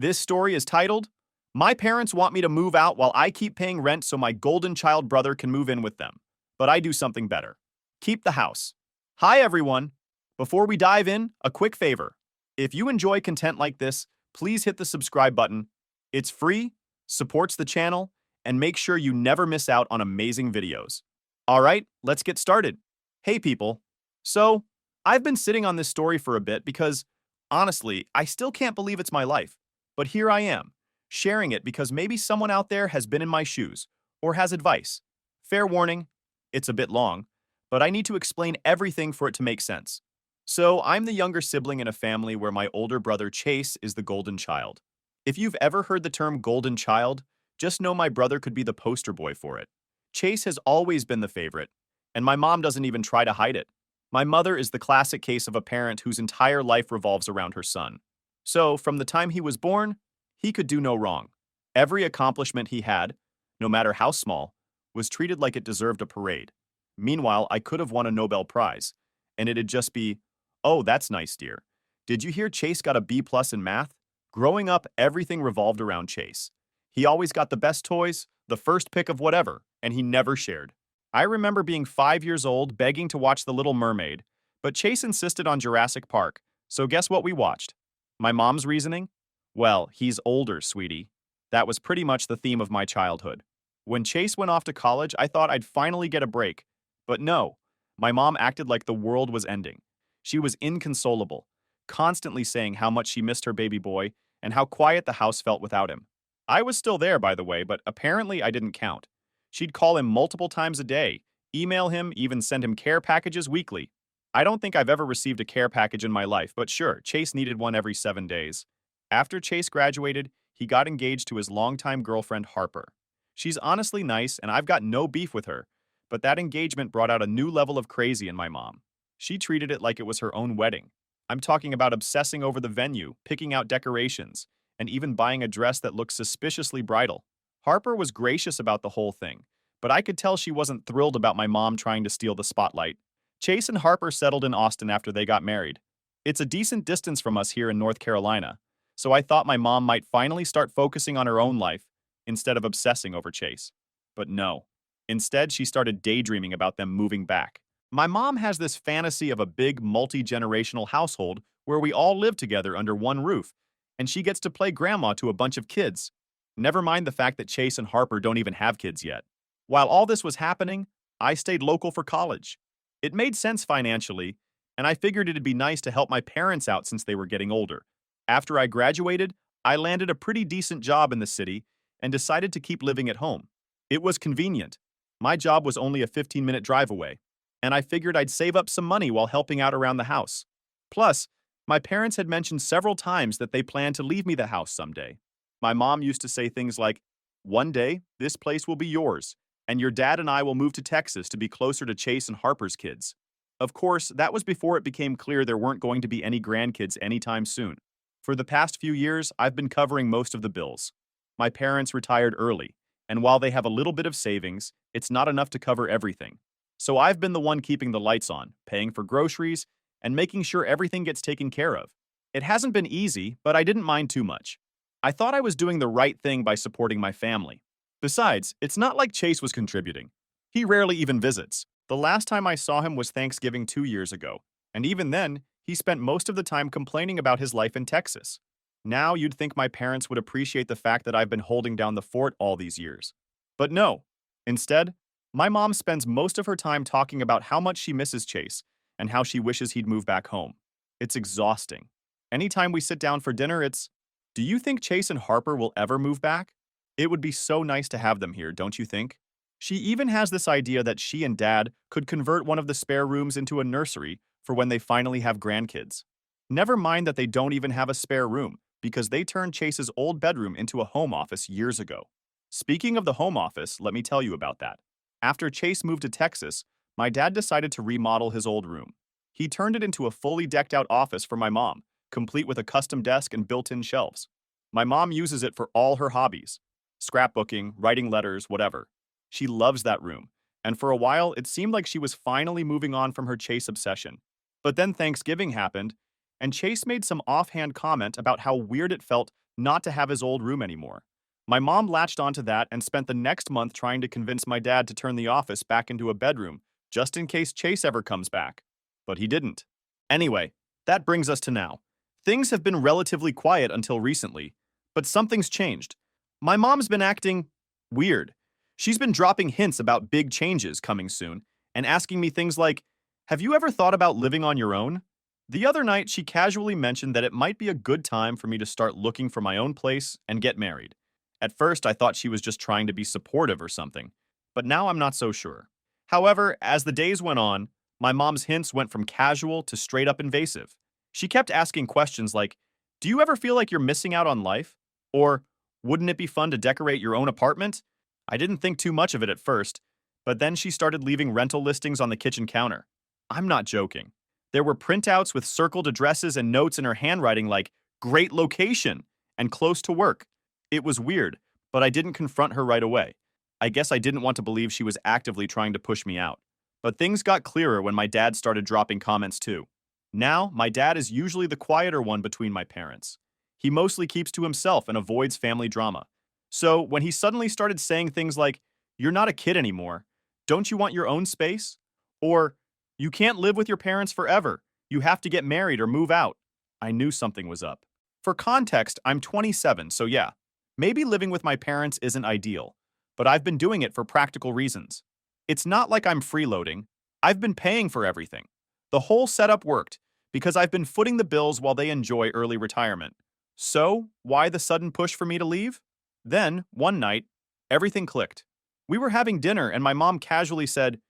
This story is titled, My Parents Want Me to Move Out While I Keep Paying Rent So My Golden Child Brother Can Move In With Them. But I do something better. Keep the house. Hi, everyone. Before we dive in, a quick favor. If you enjoy content like this, please hit the subscribe button. It's free, supports the channel, and make sure you never miss out on amazing videos. All right, let's get started. Hey, people. So, I've been sitting on this story for a bit because, honestly, I still can't believe it's my life. But here I am, sharing it because maybe someone out there has been in my shoes or has advice. Fair warning, it's a bit long, but I need to explain everything for it to make sense. So, I'm the younger sibling in a family where my older brother Chase is the golden child. If you've ever heard the term golden child, just know my brother could be the poster boy for it. Chase has always been the favorite, and my mom doesn't even try to hide it. My mother is the classic case of a parent whose entire life revolves around her son. So, from the time he was born, he could do no wrong. Every accomplishment he had, no matter how small, was treated like it deserved a parade. Meanwhile, I could have won a Nobel Prize, and it'd just be, oh, that's nice, dear. Did you hear Chase got a B+ in math? Growing up, everything revolved around Chase. He always got the best toys, the first pick of whatever, and he never shared. I remember being 5 years old begging to watch The Little Mermaid, but Chase insisted on Jurassic Park, so guess what we watched? My mom's reasoning? Well, he's older, sweetie. That was pretty much the theme of my childhood. When Chase went off to college, I thought I'd finally get a break. But no, my mom acted like the world was ending. She was inconsolable, constantly saying how much she missed her baby boy and how quiet the house felt without him. I was still there, by the way, but apparently I didn't count. She'd call him multiple times a day, email him, even send him care packages weekly. I don't think I've ever received a care package in my life, but sure, Chase needed one every 7 days. After Chase graduated, he got engaged to his longtime girlfriend, Harper. She's honestly nice, and I've got no beef with her, but that engagement brought out a new level of crazy in my mom. She treated it like it was her own wedding. I'm talking about obsessing over the venue, picking out decorations, and even buying a dress that looked suspiciously bridal. Harper was gracious about the whole thing, but I could tell she wasn't thrilled about my mom trying to steal the spotlight. Chase and Harper settled in Austin after they got married. It's a decent distance from us here in North Carolina, so I thought my mom might finally start focusing on her own life instead of obsessing over Chase. But no. Instead, she started daydreaming about them moving back. My mom has this fantasy of a big, multi-generational household where we all live together under one roof, and she gets to play grandma to a bunch of kids. Never mind the fact that Chase and Harper don't even have kids yet. While all this was happening, I stayed local for college. It made sense financially, and I figured it'd be nice to help my parents out since they were getting older. After I graduated, I landed a pretty decent job in the city and decided to keep living at home. It was convenient. My job was only a 15-minute drive away, and I figured I'd save up some money while helping out around the house. Plus, my parents had mentioned several times that they planned to leave me the house someday. My mom used to say things like, "One day, this place will be yours, and your dad and I will move to Texas to be closer to Chase and Harper's kids." Of course, that was before it became clear there weren't going to be any grandkids anytime soon. For the past few years, I've been covering most of the bills. My parents retired early, and while they have a little bit of savings, it's not enough to cover everything. So I've been the one keeping the lights on, paying for groceries, and making sure everything gets taken care of. It hasn't been easy, but I didn't mind too much. I thought I was doing the right thing by supporting my family. Besides, it's not like Chase was contributing. He rarely even visits. The last time I saw him was Thanksgiving 2 years ago, and even then, he spent most of the time complaining about his life in Texas. Now you'd think my parents would appreciate the fact that I've been holding down the fort all these years. But no. Instead, my mom spends most of her time talking about how much she misses Chase and how she wishes he'd move back home. It's exhausting. Anytime we sit down for dinner, it's, "Do you think Chase and Harper will ever move back? It would be so nice to have them here, don't you think?" She even has this idea that she and Dad could convert one of the spare rooms into a nursery for when they finally have grandkids. Never mind that they don't even have a spare room, because they turned Chase's old bedroom into a home office years ago. Speaking of the home office, let me tell you about that. After Chase moved to Texas, my dad decided to remodel his old room. He turned it into a fully decked out office for my mom, complete with a custom desk and built-in shelves. My mom uses it for all her hobbies: scrapbooking, writing letters, whatever. She loves that room, and for a while it seemed like she was finally moving on from her Chase obsession. But then Thanksgiving happened, and Chase made some offhand comment about how weird it felt not to have his old room anymore. My mom latched onto that and spent the next month trying to convince my dad to turn the office back into a bedroom, just in case Chase ever comes back. But he didn't. Anyway, that brings us to now. Things have been relatively quiet until recently, but something's changed. My mom's been acting weird. She's been dropping hints about big changes coming soon and asking me things like, "Have you ever thought about living on your own?" The other night, she casually mentioned that it might be a good time for me to start looking for my own place and get married. At first, I thought she was just trying to be supportive or something, but now I'm not so sure. However, as the days went on, my mom's hints went from casual to straight up invasive. She kept asking questions like, "Do you ever feel like you're missing out on life?" Or, "Wouldn't it be fun to decorate your own apartment?" I didn't think too much of it at first, but then she started leaving rental listings on the kitchen counter. I'm not joking. There were printouts with circled addresses and notes in her handwriting like, "Great location," and "Close to work." It was weird, but I didn't confront her right away. I guess I didn't want to believe she was actively trying to push me out. But things got clearer when my dad started dropping comments too. Now, my dad is usually the quieter one between my parents. He mostly keeps to himself and avoids family drama. So, when he suddenly started saying things like, "You're not a kid anymore. Don't you want your own space?" Or, "You can't live with your parents forever. You have to get married or move out," I knew something was up. For context, I'm 27, so yeah, maybe living with my parents isn't ideal, but I've been doing it for practical reasons. It's not like I'm freeloading. I've been paying for everything. The whole setup worked because I've been footing the bills while they enjoy early retirement. So, why the sudden push for me to leave? Then, one night, everything clicked. We were having dinner and my mom casually said,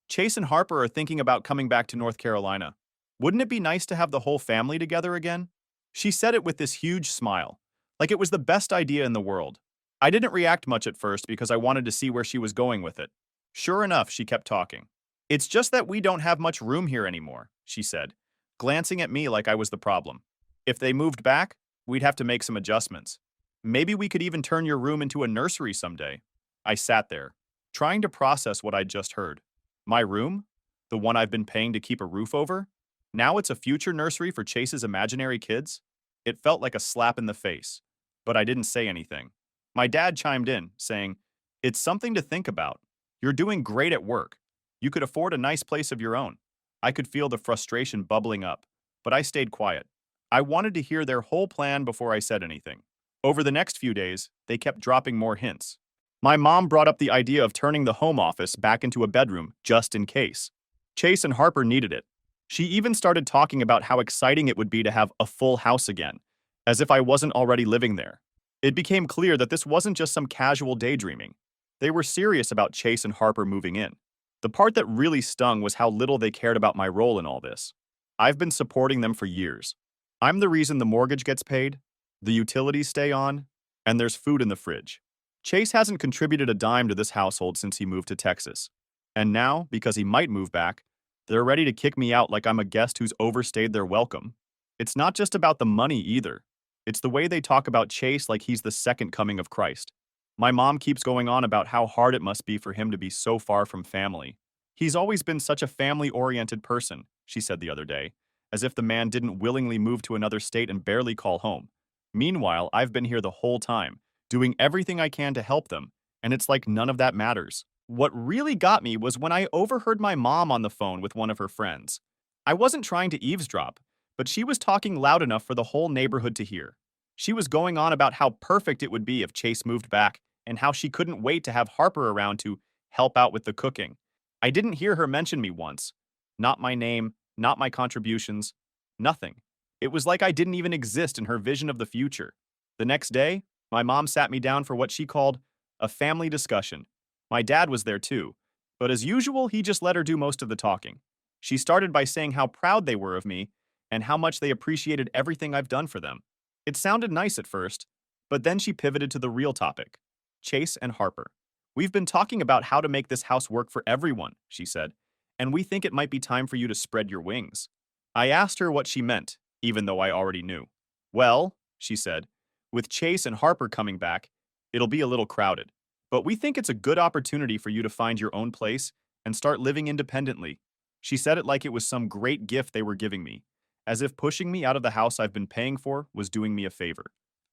"Chase and Harper are thinking about coming back to North Carolina. Wouldn't it be nice to have the whole family together again?" She said it with this huge smile, like it was the best idea in the world. I didn't react much at first because I wanted to see where she was going with it. Sure enough, she kept talking. "It's just that we don't have much room here anymore," she said, glancing at me like I was the problem. "If they moved back, we'd have to make some adjustments. Maybe we could even turn your room into a nursery someday." I sat there, trying to process what I'd just heard. My room? The one I've been paying to keep a roof over? Now it's a future nursery for Chase's imaginary kids? It felt like a slap in the face, but I didn't say anything. My dad chimed in, saying, "It's something to think about. You're doing great at work. You could afford a nice place of your own." I could feel the frustration bubbling up, but I stayed quiet. I wanted to hear their whole plan before I said anything. Over the next few days, they kept dropping more hints. My mom brought up the idea of turning the home office back into a bedroom, just in case. Chase and Harper needed it. She even started talking about how exciting it would be to have a full house again, as if I wasn't already living there. It became clear that this wasn't just some casual daydreaming. They were serious about Chase and Harper moving in. The part that really stung was how little they cared about my role in all this. I've been supporting them for years. I'm the reason the mortgage gets paid, the utilities stay on, and there's food in the fridge. Chase hasn't contributed a dime to this household since he moved to Texas. And now, because he might move back, they're ready to kick me out like I'm a guest who's overstayed their welcome. It's not just about the money either. It's the way they talk about Chase like he's the second coming of Christ. My mom keeps going on about how hard it must be for him to be so far from family. "He's always been such a family-oriented person," she said the other day, as if the man didn't willingly move to another state and barely call home. Meanwhile, I've been here the whole time, doing everything I can to help them, and it's like none of that matters. What really got me was when I overheard my mom on the phone with one of her friends. I wasn't trying to eavesdrop, but she was talking loud enough for the whole neighborhood to hear. She was going on about how perfect it would be if Chase moved back and how she couldn't wait to have Harper around to help out with the cooking. I didn't hear her mention me once. Not my name, not my contributions, nothing. It was like I didn't even exist in her vision of the future. The next day, my mom sat me down for what she called a family discussion. My dad was there too, but as usual, he just let her do most of the talking. She started by saying how proud they were of me and how much they appreciated everything I've done for them. It sounded nice at first, but then she pivoted to the real topic, Chase and Harper. "We've been talking about how to make this house work for everyone," she said, "and we think it might be time for you to spread your wings." I asked her what she meant, even though I already knew. "Well," she said, "with Chase and Harper coming back, it'll be a little crowded. But we think it's a good opportunity for you to find your own place and start living independently." She said it like it was some great gift they were giving me, as if pushing me out of the house I've been paying for was doing me a favor.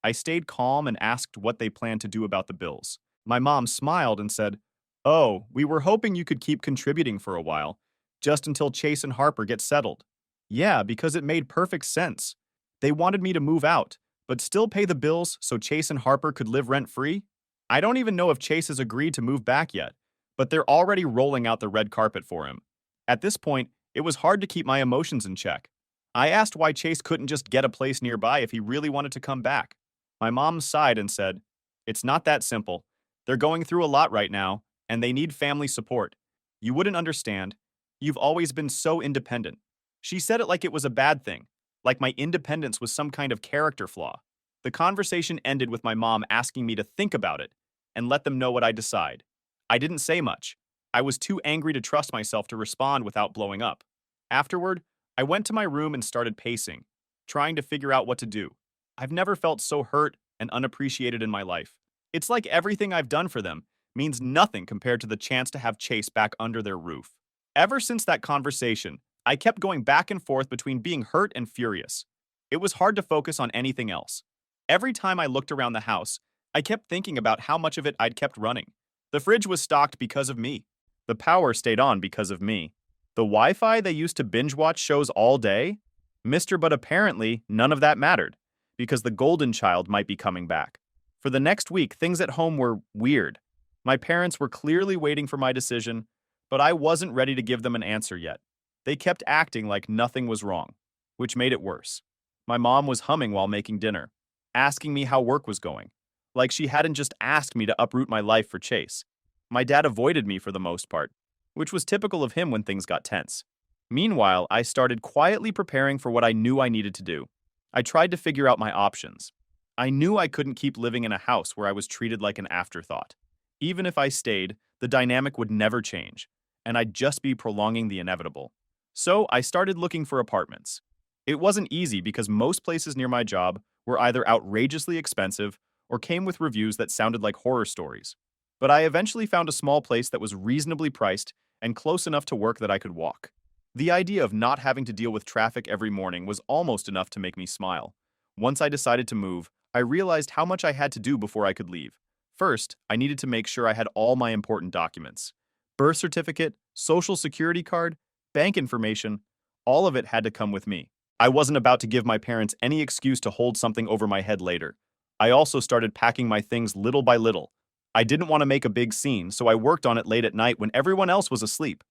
I stayed calm and asked what they planned to do about the bills. My mom smiled and said, "Oh, we were hoping you could keep contributing for a while, just until Chase and Harper get settled." Yeah, because it made perfect sense. They wanted me to move out, but still pay the bills so Chase and Harper could live rent-free. I don't even know if Chase has agreed to move back yet, but they're already rolling out the red carpet for him. At this point, it was hard to keep my emotions in check. I asked why Chase couldn't just get a place nearby if he really wanted to come back. My mom sighed and said, "It's not that simple. They're going through a lot right now, and they need family support. You wouldn't understand. You've always been so independent." She said it like it was a bad thing, like my independence was some kind of character flaw. The conversation ended with my mom asking me to think about it and let them know what I decide. I didn't say much. I was too angry to trust myself to respond without blowing up. Afterward, I went to my room and started pacing, trying to figure out what to do. I've never felt so hurt and unappreciated in my life. It's like everything I've done for them means nothing compared to the chance to have Chase back under their roof. Ever since that conversation, I kept going back and forth between being hurt and furious. It was hard to focus on anything else. Every time I looked around the house, I kept thinking about how much of it I'd kept running. The fridge was stocked because of me. The power stayed on because of me. The Wi-Fi they used to binge watch shows all day? But apparently, none of that mattered, because the golden child might be coming back. For the next week, things at home were weird. My parents were clearly waiting for my decision, but I wasn't ready to give them an answer yet. They kept acting like nothing was wrong, which made it worse. My mom was humming while making dinner, asking me how work was going, like she hadn't just asked me to uproot my life for Chase. My dad avoided me for the most part, which was typical of him when things got tense. Meanwhile, I started quietly preparing for what I knew I needed to do. I tried to figure out my options. I knew I couldn't keep living in a house where I was treated like an afterthought. Even if I stayed, the dynamic would never change, and I'd just be prolonging the inevitable. So I started looking for apartments. It wasn't easy because most places near my job were either outrageously expensive or came with reviews that sounded like horror stories. But I eventually found a small place that was reasonably priced and close enough to work that I could walk. The idea of not having to deal with traffic every morning was almost enough to make me smile. Once I decided to move, I realized how much I had to do before I could leave. First, I needed to make sure I had all my important documents. Birth certificate, social security card, bank information, all of it had to come with me. I wasn't about to give my parents any excuse to hold something over my head later. I also started packing my things little by little. I didn't want to make a big scene, so I worked on it late at night when everyone else was asleep.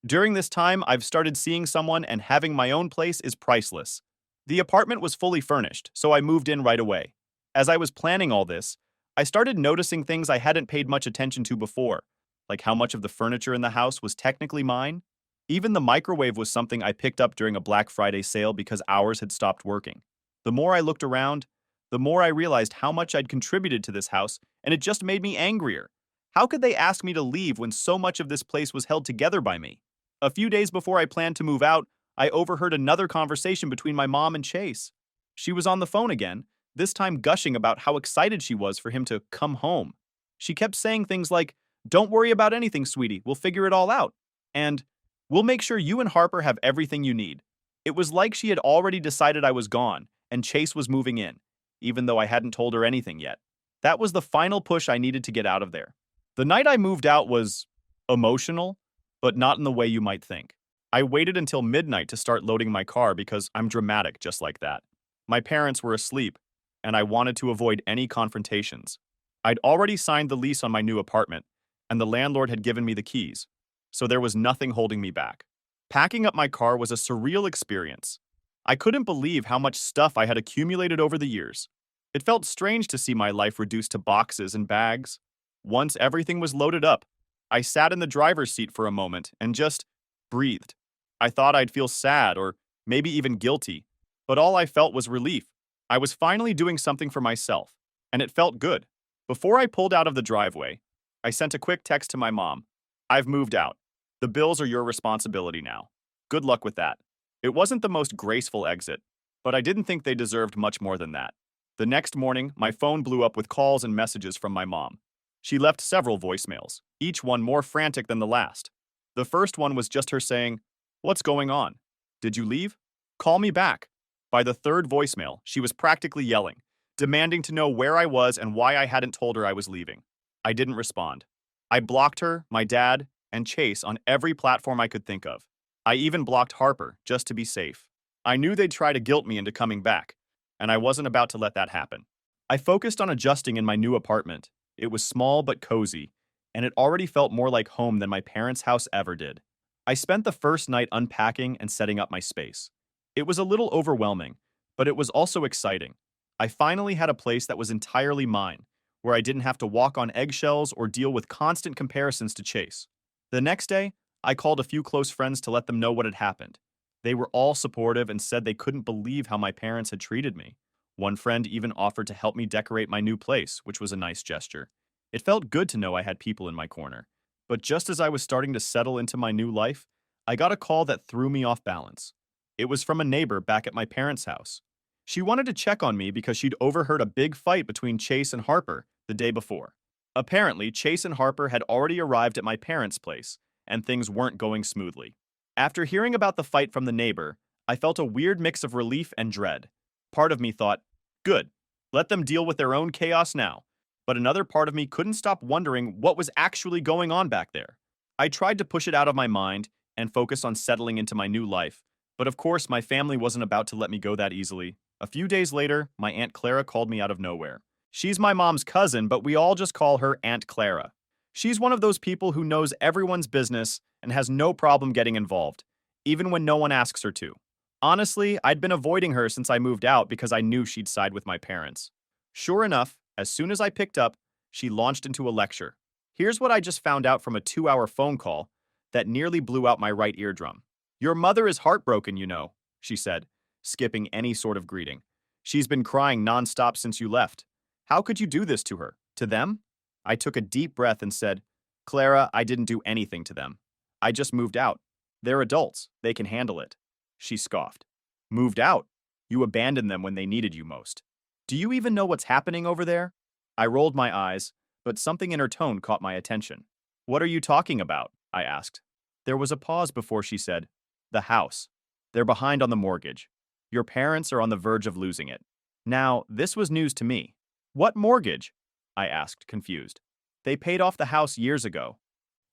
During this time, I've started seeing someone, and having my own place is priceless. The apartment was fully furnished, so I moved in right away. As I was planning all this, I started noticing things I hadn't paid much attention to before, like how much of the furniture in the house was technically mine. Even the microwave was something I picked up during a Black Friday sale because ours had stopped working. The more I looked around, the more I realized how much I'd contributed to this house, and it just made me angrier. How could they ask me to leave when so much of this place was held together by me? A few days before I planned to move out, I overheard another conversation between my mom and Chase. She was on the phone again, this time gushing about how excited she was for him to come home. She kept saying things like, "Don't worry about anything, sweetie, we'll figure it all out," and "We'll make sure you and Harper have everything you need." It was like she had already decided I was gone, and Chase was moving in, even though I hadn't told her anything yet. That was the final push I needed to get out of there. The night I moved out was emotional, but not in the way you might think. I waited until midnight to start loading my car because I'm dramatic just like that. My parents were asleep, and I wanted to avoid any confrontations. I'd already signed the lease on my new apartment, and the landlord had given me the keys, so there was nothing holding me back. Packing up my car was a surreal experience. I couldn't believe how much stuff I had accumulated over the years. It felt strange to see my life reduced to boxes and bags. Once everything was loaded up, I sat in the driver's seat for a moment and just breathed. I thought I'd feel sad or maybe even guilty, but all I felt was relief. I was finally doing something for myself, and it felt good. Before I pulled out of the driveway, I sent a quick text to my mom. "I've moved out. The bills are your responsibility now. Good luck with that." It wasn't the most graceful exit, but I didn't think they deserved much more than that. The next morning, my phone blew up with calls and messages from my mom. She left several voicemails, each one more frantic than the last. The first one was just her saying, "What's going on? Did you leave? Call me back." By the third voicemail, she was practically yelling, demanding to know where I was and why I hadn't told her I was leaving. I didn't respond. I blocked her, my dad, and Chase on every platform I could think of. I even blocked Harper, just to be safe. I knew they'd try to guilt me into coming back, and I wasn't about to let that happen. I focused on adjusting in my new apartment. It was small but cozy, and it already felt more like home than my parents' house ever did. I spent the first night unpacking and setting up my space. It was a little overwhelming, but it was also exciting. I finally had a place that was entirely mine, where I didn't have to walk on eggshells or deal with constant comparisons to Chase. The next day, I called a few close friends to let them know what had happened. They were all supportive and said they couldn't believe how my parents had treated me. One friend even offered to help me decorate my new place, which was a nice gesture. It felt good to know I had people in my corner. But just as I was starting to settle into my new life, I got a call that threw me off balance. It was from a neighbor back at my parents' house. She wanted to check on me because she'd overheard a big fight between Chase and Harper the day before. Apparently, Chase and Harper had already arrived at my parents' place, and things weren't going smoothly. After hearing about the fight from the neighbor, I felt a weird mix of relief and dread. Part of me thought, good, let them deal with their own chaos now. But another part of me couldn't stop wondering what was actually going on back there. I tried to push it out of my mind and focus on settling into my new life, but of course my family wasn't about to let me go that easily. A few days later, my Aunt Clara called me out of nowhere. She's my mom's cousin, but we all just call her Aunt Clara. She's one of those people who knows everyone's business and has no problem getting involved, even when no one asks her to. Honestly, I'd been avoiding her since I moved out because I knew she'd side with my parents. Sure enough, as soon as I picked up, she launched into a lecture. Here's what I just found out from a 2-hour phone call that nearly blew out my right eardrum. Your mother is heartbroken, you know, she said, skipping any sort of greeting. She's been crying nonstop since you left. How could you do this to her? To them? I took a deep breath and said, Clara, I didn't do anything to them. I just moved out. They're adults. They can handle it. She scoffed. Moved out? You abandoned them when they needed you most. Do you even know what's happening over there? I rolled my eyes, but something in her tone caught my attention. What are you talking about? I asked. There was a pause before she said, the house. They're behind on the mortgage. Your parents are on the verge of losing it. Now, this was news to me. What mortgage? I asked, confused. They paid off the house years ago.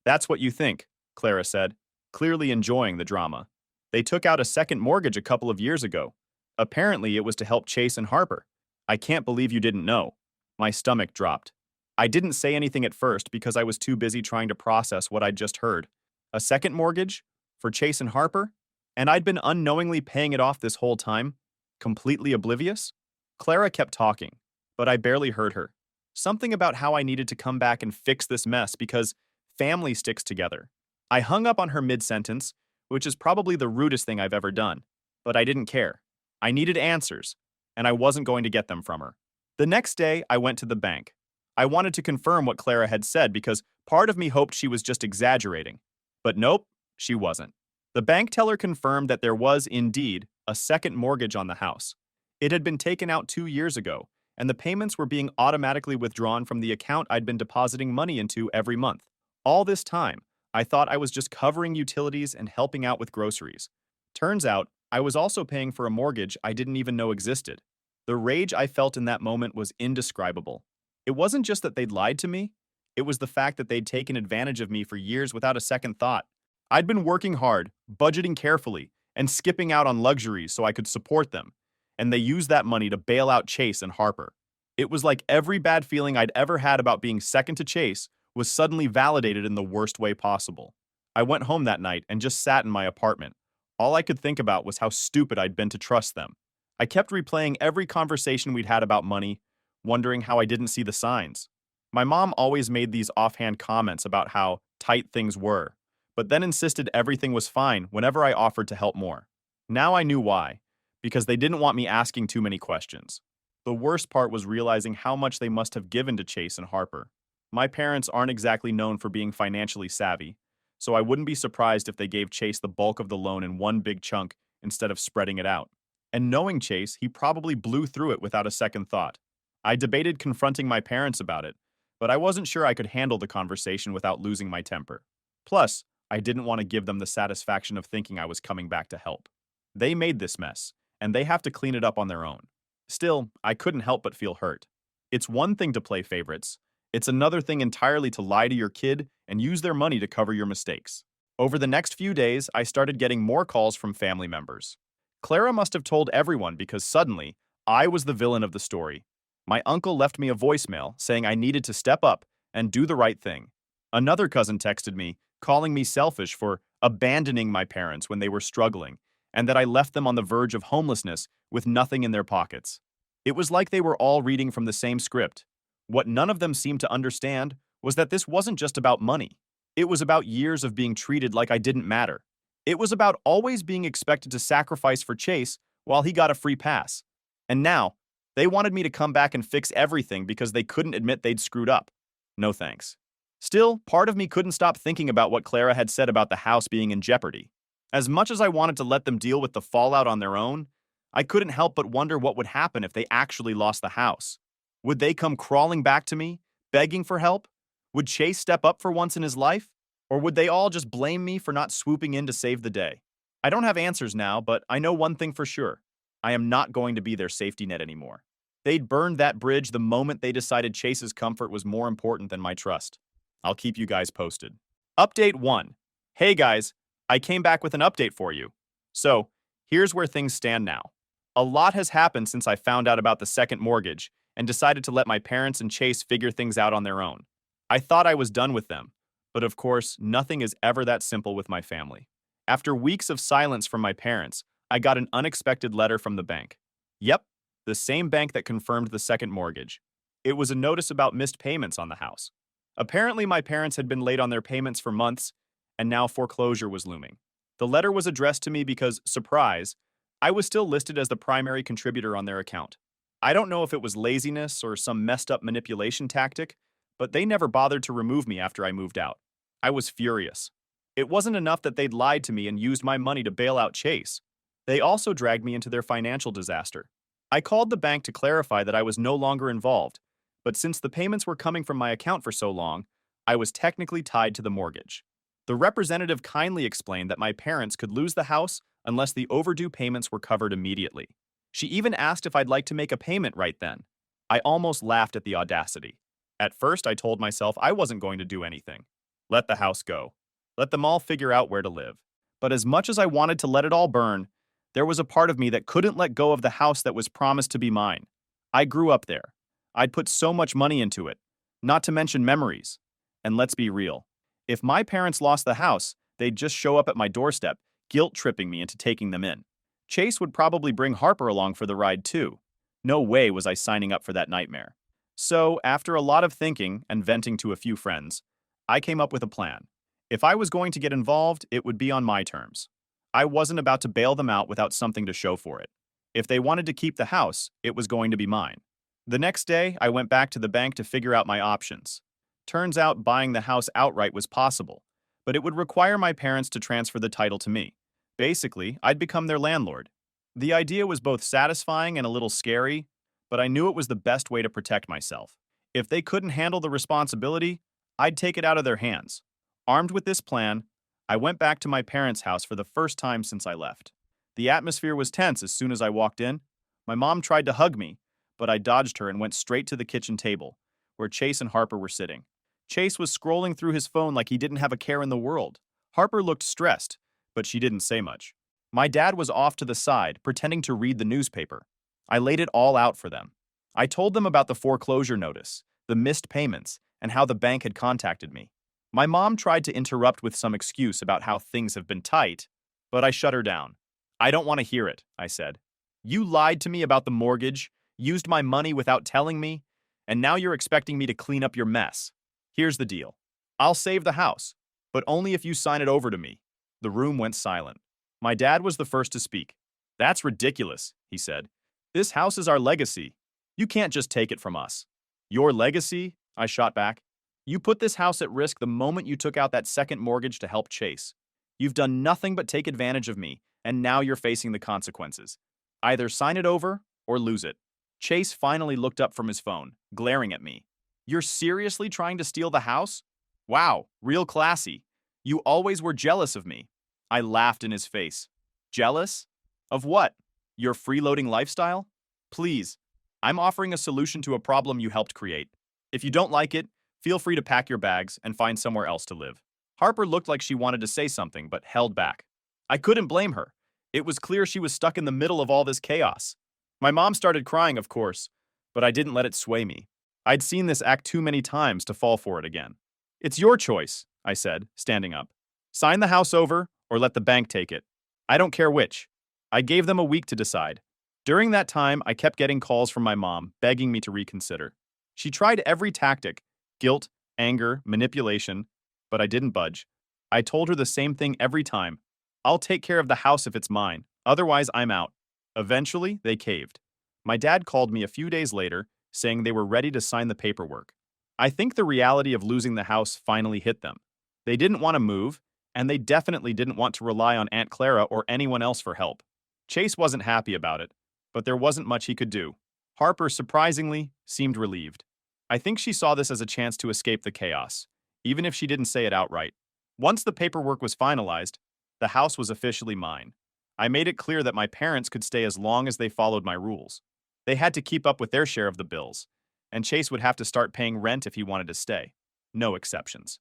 That's what you think, Clara said, clearly enjoying the drama. They took out a second mortgage a couple of years ago. Apparently, it was to help Chase and Harper. I can't believe you didn't know. My stomach dropped. I didn't say anything at first because I was too busy trying to process what I'd just heard. A second mortgage? For Chase and Harper? And I'd been unknowingly paying it off this whole time? Completely oblivious? Clara kept talking, but I barely heard her. Something about how I needed to come back and fix this mess because family sticks together. I hung up on her mid-sentence, which is probably the rudest thing I've ever done, but I didn't care. I needed answers, and I wasn't going to get them from her. The next day, I went to the bank. I wanted to confirm what Clara had said because part of me hoped she was just exaggerating. But nope, she wasn't. The bank teller confirmed that there was, indeed, a second mortgage on the house. It had been taken out 2 years ago, and the payments were being automatically withdrawn from the account I'd been depositing money into every month. All this time, I thought I was just covering utilities and helping out with groceries. Turns out, I was also paying for a mortgage I didn't even know existed. The rage I felt in that moment was indescribable. It wasn't just that they'd lied to me, it was the fact that they'd taken advantage of me for years without a second thought. I'd been working hard, budgeting carefully, and skipping out on luxuries so I could support them, and they used that money to bail out Chase and Harper. It was like every bad feeling I'd ever had about being second to Chase was suddenly validated in the worst way possible. I went home that night and just sat in my apartment. All I could think about was how stupid I'd been to trust them. I kept replaying every conversation we'd had about money, wondering how I didn't see the signs. My mom always made these offhand comments about how tight things were, but then insisted everything was fine whenever I offered to help more. Now I knew why, because they didn't want me asking too many questions. The worst part was realizing how much they must have given to Chase and Harper. My parents aren't exactly known for being financially savvy, so I wouldn't be surprised if they gave Chase the bulk of the loan in one big chunk instead of spreading it out. And knowing Chase, he probably blew through it without a second thought. I debated confronting my parents about it, but I wasn't sure I could handle the conversation without losing my temper. Plus, I didn't want to give them the satisfaction of thinking I was coming back to help. They made this mess, and they have to clean it up on their own. Still, I couldn't help but feel hurt. It's one thing to play favorites. It's another thing entirely to lie to your kid and use their money to cover your mistakes. Over the next few days, I started getting more calls from family members. Clara must have told everyone because suddenly, I was the villain of the story. My uncle left me a voicemail saying I needed to step up and do the right thing. Another cousin texted me, calling me selfish for abandoning my parents when they were struggling, and that I left them on the verge of homelessness with nothing in their pockets. It was like they were all reading from the same script. What none of them seemed to understand was that this wasn't just about money. It was about years of being treated like I didn't matter. It was about always being expected to sacrifice for Chase while he got a free pass. And now, they wanted me to come back and fix everything because they couldn't admit they'd screwed up. No thanks. Still, part of me couldn't stop thinking about what Clara had said about the house being in jeopardy. As much as I wanted to let them deal with the fallout on their own, I couldn't help but wonder what would happen if they actually lost the house. Would they come crawling back to me, begging for help? Would Chase step up for once in his life? Or would they all just blame me for not swooping in to save the day? I don't have answers now, but I know one thing for sure. I am not going to be their safety net anymore. They'd burned that bridge the moment they decided Chase's comfort was more important than my trust. I'll keep you guys posted. Update 1. Hey guys, I came back with an update for you. So, here's where things stand now. A lot has happened since I found out about the second mortgage and decided to let my parents and Chase figure things out on their own. I thought I was done with them, but of course, nothing is ever that simple with my family. After weeks of silence from my parents, I got an unexpected letter from the bank. Yep, the same bank that confirmed the second mortgage. It was a notice about missed payments on the house. Apparently, my parents had been late on their payments for months, and now foreclosure was looming. The letter was addressed to me because, surprise, I was still listed as the primary contributor on their account. I don't know if it was laziness or some messed up manipulation tactic, but they never bothered to remove me after I moved out. I was furious. It wasn't enough that they'd lied to me and used my money to bail out Chase. They also dragged me into their financial disaster. I called the bank to clarify that I was no longer involved, but since the payments were coming from my account for so long, I was technically tied to the mortgage. The representative kindly explained that my parents could lose the house unless the overdue payments were covered immediately. She even asked if I'd like to make a payment right then. I almost laughed at the audacity. At first, I told myself I wasn't going to do anything. Let the house go. Let them all figure out where to live. But as much as I wanted to let it all burn, there was a part of me that couldn't let go of the house that was promised to be mine. I grew up there. I'd put so much money into it, not to mention memories. And let's be real. If my parents lost the house, they'd just show up at my doorstep, guilt-tripping me into taking them in. Chase would probably bring Harper along for the ride too. No way was I signing up for that nightmare. So, after a lot of thinking and venting to a few friends, I came up with a plan. If I was going to get involved, it would be on my terms. I wasn't about to bail them out without something to show for it. If they wanted to keep the house, it was going to be mine. The next day, I went back to the bank to figure out my options. Turns out buying the house outright was possible, but it would require my parents to transfer the title to me. Basically, I'd become their landlord. The idea was both satisfying and a little scary, but I knew it was the best way to protect myself. If they couldn't handle the responsibility, I'd take it out of their hands. Armed with this plan, I went back to my parents' house for the first time since I left. The atmosphere was tense as soon as I walked in. My mom tried to hug me, but I dodged her and went straight to the kitchen table, where Chase and Harper were sitting. Chase was scrolling through his phone like he didn't have a care in the world. Harper looked stressed, but she didn't say much. My dad was off to the side, pretending to read the newspaper. I laid it all out for them. I told them about the foreclosure notice, the missed payments, and how the bank had contacted me. My mom tried to interrupt with some excuse about how things have been tight, but I shut her down. I don't want to hear it, I said. You lied to me about the mortgage, used my money without telling me, and now you're expecting me to clean up your mess. Here's the deal. I'll save the house, but only if you sign it over to me. The room went silent. My dad was the first to speak. That's ridiculous, he said. This house is our legacy. You can't just take it from us. Your legacy? I shot back. You put this house at risk the moment you took out that second mortgage to help Chase. You've done nothing but take advantage of me, and now you're facing the consequences. Either sign it over or lose it. Chase finally looked up from his phone, glaring at me. You're seriously trying to steal the house? Wow, real classy. You always were jealous of me. I laughed in his face. Jealous? Of what? Your freeloading lifestyle? Please, I'm offering a solution to a problem you helped create. If you don't like it, feel free to pack your bags and find somewhere else to live. Harper looked like she wanted to say something, but held back. I couldn't blame her. It was clear she was stuck in the middle of all this chaos. My mom started crying, of course, but I didn't let it sway me. I'd seen this act too many times to fall for it again. It's your choice, I said, standing up. Sign the house over or let the bank take it. I don't care which. I gave them a week to decide. During that time, I kept getting calls from my mom begging me to reconsider. She tried every tactic: guilt, anger, manipulation, but I didn't budge. I told her the same thing every time. I'll take care of the house if it's mine, otherwise I'm out. Eventually, they caved. My dad called me a few days later, saying they were ready to sign the paperwork. I think the reality of losing the house finally hit them. They didn't want to move, and they definitely didn't want to rely on Aunt Clara or anyone else for help. Chase wasn't happy about it, but there wasn't much he could do. Harper, surprisingly, seemed relieved. I think she saw this as a chance to escape the chaos, even if she didn't say it outright. Once the paperwork was finalized, the house was officially mine. I made it clear that my parents could stay as long as they followed my rules. They had to keep up with their share of the bills, and Chase would have to start paying rent if he wanted to stay. No exceptions.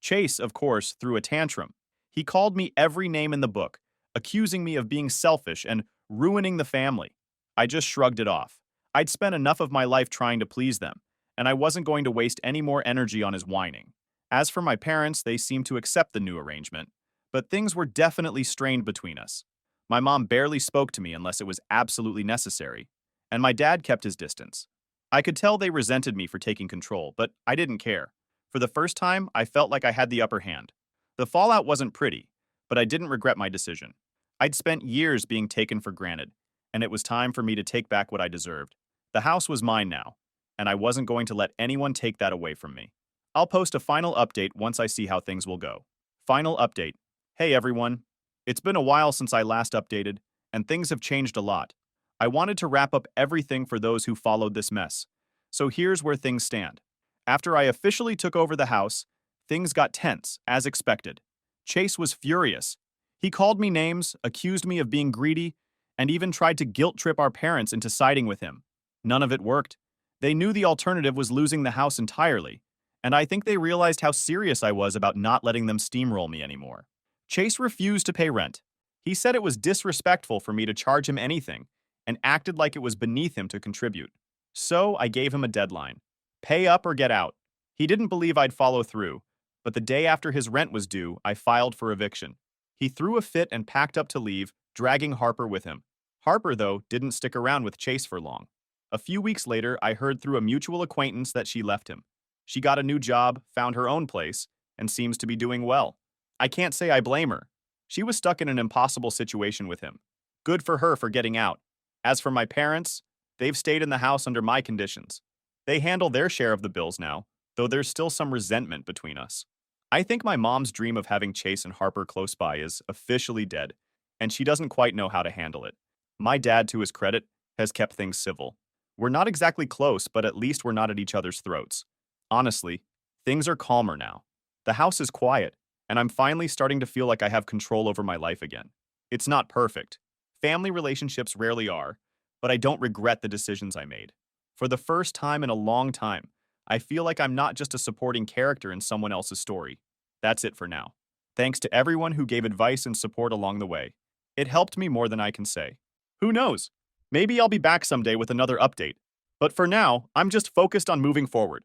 Chase, of course, threw a tantrum. He called me every name in the book, accusing me of being selfish and ruining the family. I just shrugged it off. I'd spent enough of my life trying to please them, and I wasn't going to waste any more energy on his whining. As for my parents, they seemed to accept the new arrangement, but things were definitely strained between us. My mom barely spoke to me unless it was absolutely necessary, and my dad kept his distance. I could tell they resented me for taking control, but I didn't care. For the first time, I felt like I had the upper hand. The fallout wasn't pretty, but I didn't regret my decision. I'd spent years being taken for granted, and it was time for me to take back what I deserved. The house was mine now, and I wasn't going to let anyone take that away from me. I'll post a final update once I see how things will go. Final update. Hey everyone. It's been a while since I last updated, and things have changed a lot. I wanted to wrap up everything for those who followed this mess. So here's where things stand. After I officially took over the house, things got tense, as expected. Chase was furious. He called me names, accused me of being greedy, and even tried to guilt-trip our parents into siding with him. None of it worked. They knew the alternative was losing the house entirely, and I think they realized how serious I was about not letting them steamroll me anymore. Chase refused to pay rent. He said it was disrespectful for me to charge him anything, and acted like it was beneath him to contribute. So I gave him a deadline. Pay up or get out. He didn't believe I'd follow through, but the day after his rent was due, I filed for eviction. He threw a fit and packed up to leave, dragging Harper with him. Harper, though, didn't stick around with Chase for long. A few weeks later, I heard through a mutual acquaintance that she left him. She got a new job, found her own place, and seems to be doing well. I can't say I blame her. She was stuck in an impossible situation with him. Good for her for getting out. As for my parents, they've stayed in the house under my conditions. They handle their share of the bills now, though there's still some resentment between us. I think my mom's dream of having Chase and Harper close by is officially dead, and she doesn't quite know how to handle it. My dad, to his credit, has kept things civil. We're not exactly close, but at least we're not at each other's throats. Honestly, things are calmer now. The house is quiet, and I'm finally starting to feel like I have control over my life again. It's not perfect. Family relationships rarely are, but I don't regret the decisions I made. For the first time in a long time, I feel like I'm not just a supporting character in someone else's story. That's it for now. Thanks to everyone who gave advice and support along the way. It helped me more than I can say. Who knows? Maybe I'll be back someday with another update. But for now, I'm just focused on moving forward.